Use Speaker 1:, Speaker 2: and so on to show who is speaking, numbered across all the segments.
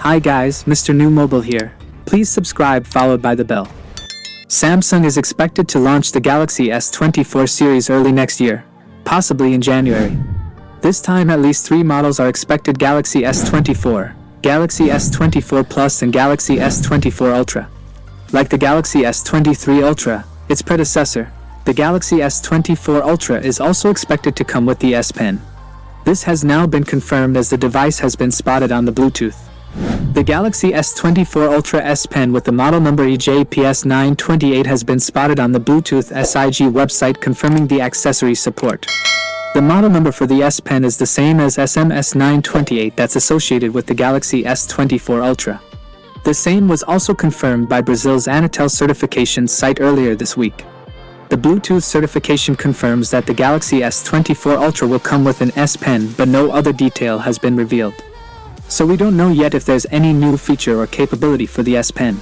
Speaker 1: Hi guys, Mrnewmobile here. Please subscribe followed by the bell. Samsung is expected to launch the Galaxy S24 series early next year, possibly in January. This time at least 3 models are expected: Galaxy S24, Galaxy S24 Plus and Galaxy S24 Ultra. Like the Galaxy S23 Ultra, its predecessor, the Galaxy S24 Ultra is also expected to come with the S Pen. This has now been confirmed as the device has been spotted on the Bluetooth. The Galaxy S24 Ultra S Pen with the model number EJPS928 has been spotted on the Bluetooth SIG website, confirming the accessory support. The model number for the S Pen is the same as SMS928 that's associated with the Galaxy S24 Ultra. The same was also confirmed by Brazil's Anatel certification site earlier this week. The Bluetooth certification confirms that the Galaxy S24 Ultra will come with an S Pen, but no other detail has been revealed. So we don't know yet if there's any new feature or capability for the S Pen.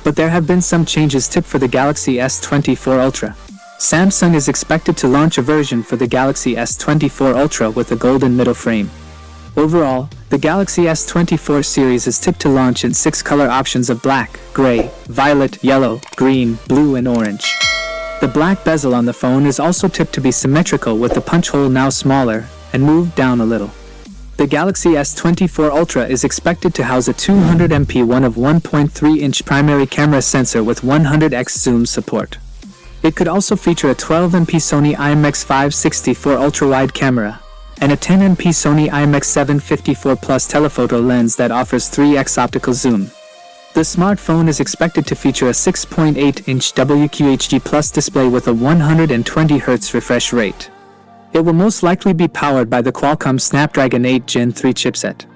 Speaker 1: But there have been some changes tipped for the Galaxy S24 Ultra. Samsung is expected to launch a version for the Galaxy S24 Ultra with a golden middle frame. Overall, the Galaxy S24 series is tipped to launch in 6 color options of black, gray, violet, yellow, green, blue and orange. The black bezel on the phone is also tipped to be symmetrical, with the punch hole now smaller and moved down a little. The Galaxy S24 Ultra is expected to house a 200MP 1.3-inch primary camera sensor with 100x zoom support. It could also feature a 12MP Sony IMX564 ultra-wide camera and a 10MP Sony IMX754 Plus telephoto lens that offers 3x optical zoom. The smartphone is expected to feature a 6.8-inch WQHD Plus display with a 120Hz refresh rate. It will most likely be powered by the Qualcomm Snapdragon 8 Gen 3 chipset.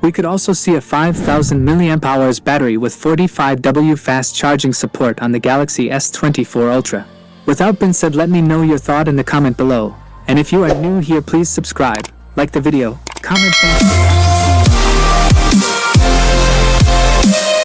Speaker 1: We could also see a 5000 mAh battery with 45W fast charging support on the Galaxy S24 Ultra. Without being said, let me know your thought in the comment below. And if you are new here, please subscribe, like the video, comment, thanks for watching.